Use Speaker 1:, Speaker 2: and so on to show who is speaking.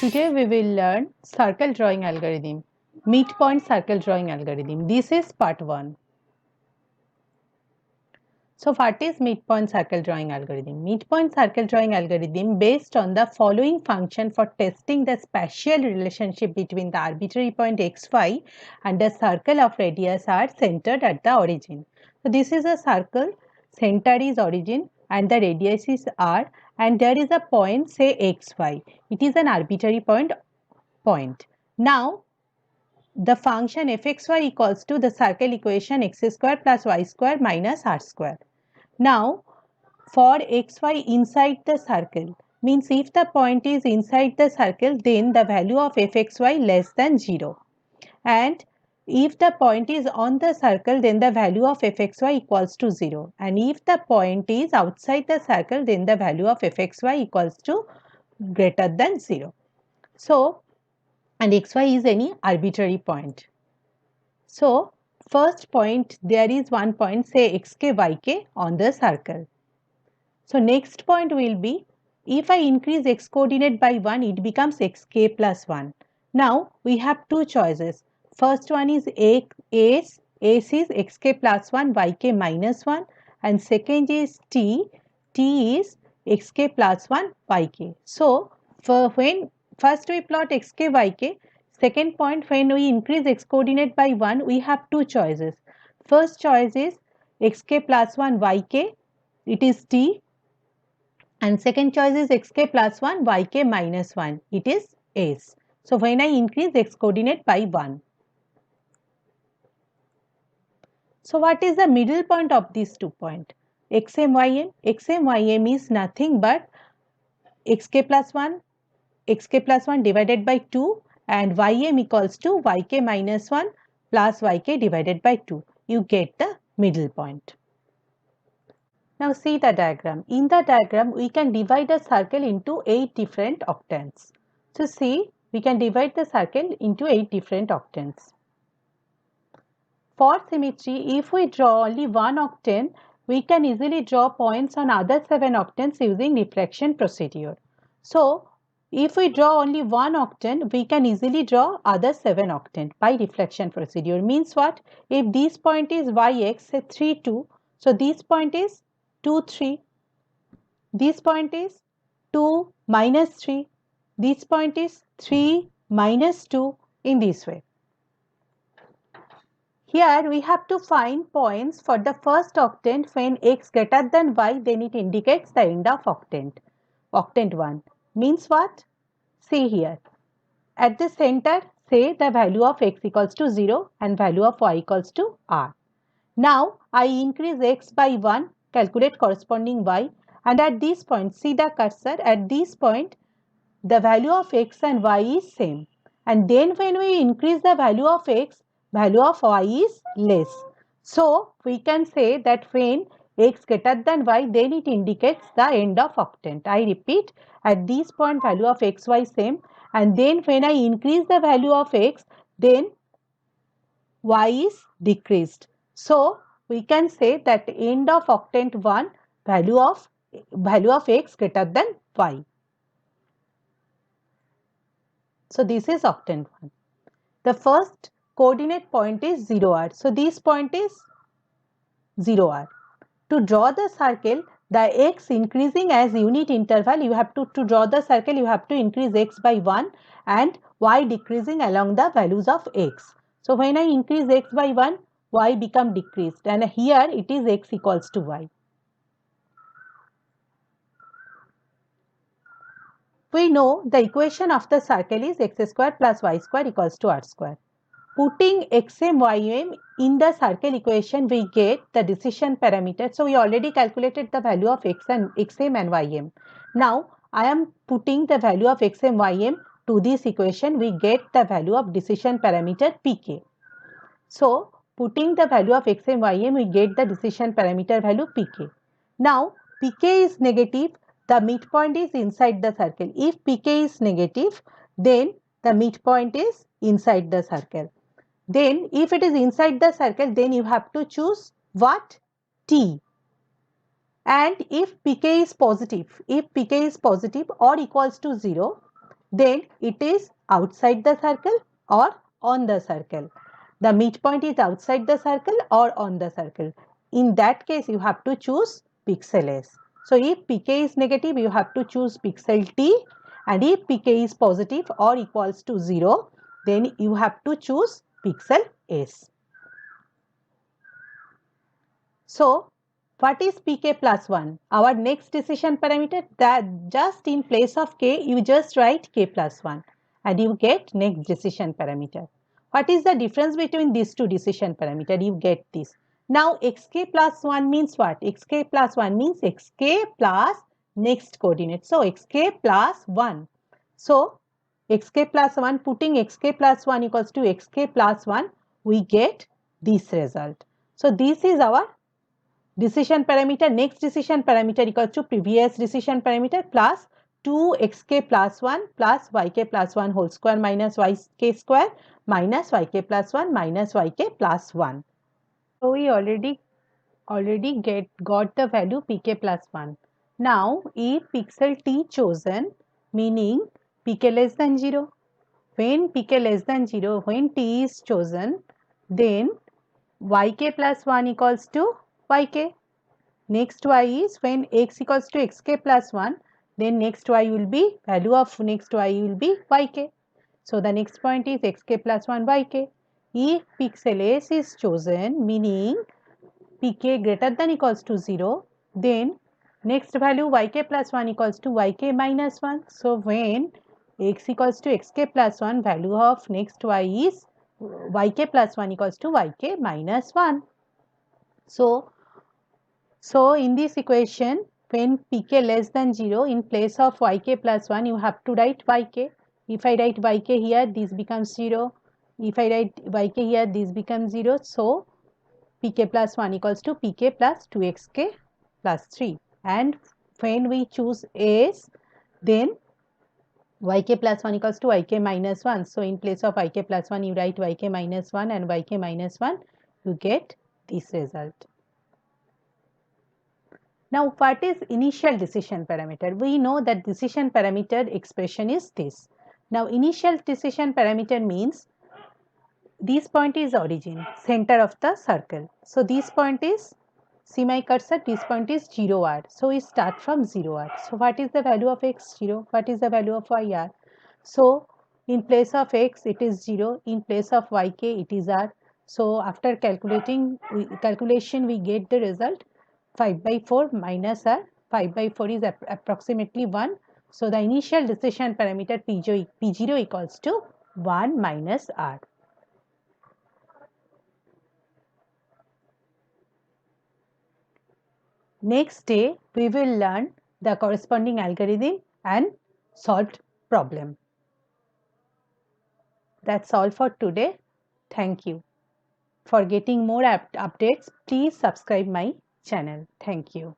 Speaker 1: Today we will learn circle drawing algorithm, midpoint circle drawing algorithm. This is part 1. So what is midpoint circle drawing algorithm? Midpoint circle drawing algorithm based on the following function for testing the spatial relationship between the arbitrary point xy and the circle of radius r centered at the origin. So this is a circle, center is origin and the radius is r, and there is a point say xy. It is an arbitrary point. Now the function fxy equals to the circle equation x square plus y square minus r square. Now for xy inside the circle, means if the point is inside the circle, then the value of fxy less than 0, and if the point is on the circle, then the value of fxy equals to 0, and if the point is outside the circle, then the value of fxy equals to greater than 0. So and xy is any arbitrary point. So first point, there is one point say xk yk on the circle. So next point will be, if I increase x coordinate by 1, it becomes xk plus 1. Now we have two choices. First one is S is xk plus 1 yk minus 1, and second is t is xk plus 1 yk. So for when first we plot xk yk, second point when we increase x coordinate by 1, we have two choices. First choice is xk plus 1 yk, it is t, and second choice is xk plus 1 yk minus 1, it is s. So when I increase x coordinate by 1. So what is the middle point of these 2 points? xm ym. xm ym is nothing but xk plus 1 divided by 2, and ym equals to yk minus 1 plus yk divided by 2. You get the middle point. Now see the diagram. In the diagram, we can divide a circle into 8 different octants. So see, we can divide the circle into 8 different octants. For symmetry, if we draw only one octant, we can easily draw points on other 7 octants using reflection procedure. So if we draw only one octant, we can easily draw other 7 octants by reflection procedure. Means what? If this point is yx, say 3, 2, so this point is 2, 3. This point is 2 minus 3. This point is 3 minus 2, in this way. Here we have to find points for the first octant. When x greater than y, then it indicates the end of octant. Octant 1 means what? See here. At the center, say the value of x equals to 0 and value of y equals to r. Now I increase x by 1, calculate corresponding y, and at this point, see the cursor, at this point the value of x and y is same, and then when we increase the value of x, value of y is less. So we can say that when x greater than y, then it indicates the end of octant. I repeat, at this point value of x, y same, and then when I increase the value of x, then y is decreased. So we can say that end of octant 1, value of x greater than y. So this is octant 1. The first coordinate point is 0r. So this point is 0r. To draw the circle, the x increasing as unit interval, you have to draw the circle, you have to increase x by 1 and y decreasing along the values of x. So when I increase x by 1, y become decreased, and here it is x equals to y. We know the equation of the circle is x square plus y square equals to r square. Putting xm ym in the circle equation, we get the decision parameter. So we already calculated the value of xm and ym. Now I am putting the value of xm ym to this equation. We get the value of decision parameter pk. So putting the value of xm ym, we get the decision parameter value pk. Now pk is negative, the midpoint is inside the circle. If pk is negative, then the midpoint is inside the circle. Then if it is inside the circle, then you have to choose what? T. And if pk is positive or equals to 0, then it is outside the circle or on the circle. The midpoint is outside the circle or on the circle. In that case, you have to choose pixel S. So if pk is negative, you have to choose pixel T, and if pk is positive or equals to 0, then you have to choose pixel S. So what is pk plus 1? Our next decision parameter, that just in place of k, you just write k plus 1 and you get next decision parameter. What is the difference between these two decision parameter? You get this. Now xk plus 1 means what? Xk plus 1 means xk plus next coordinate. So xk plus 1. So xk plus 1, putting xk plus 1 equals to xk plus 1, we get this result. So this is our decision parameter. Next decision parameter equals to previous decision parameter plus 2xk plus 1 plus yk plus 1 whole square minus yk square minus yk plus 1 minus yk plus 1. So we already got the value pk plus 1. Now if pixel t chosen, meaning pk less than 0, when pk less than 0, when t is chosen, then yk plus 1 equals to yk. Next y is when x equals to xk plus 1, then next y will be, value of next y will be yk. So the next point is xk plus 1 yk. If pixel S is chosen, meaning pk greater than equals to 0, then next value yk plus 1 equals to yk minus 1. So when x equals to xk plus 1, value of next y is yk plus 1 equals to yk minus 1. So in this equation, when pk less than 0, in place of yk plus 1, you have to write yk. If I write yk here, this becomes 0. If I write yk here, this becomes 0. So pk plus 1 equals to pk plus 2xk plus 3. And when we choose S, then yk plus 1 equals to yk minus 1. So in place of yk plus 1, you write yk minus 1 and yk minus 1, you get this result. Now, what is initial decision parameter? We know that decision parameter expression is this. Now, initial decision parameter means this point is origin, center of the circle. So, this point is, see my cursor, this point is 0 r. So, we start from 0 r. So, what is the value of x? 0. What is the value of y? R. So, in place of x, it is 0. In place of yk, it is r. So, after calculation, we get the result 5 by 4 minus r. 5 by 4 is approximately 1. So, the initial decision parameter P0 equals to 1 minus r. Next day, we will learn the corresponding algorithm and solved problem. That's all for today. Thank you. For getting more updates, please subscribe my channel. Thank you.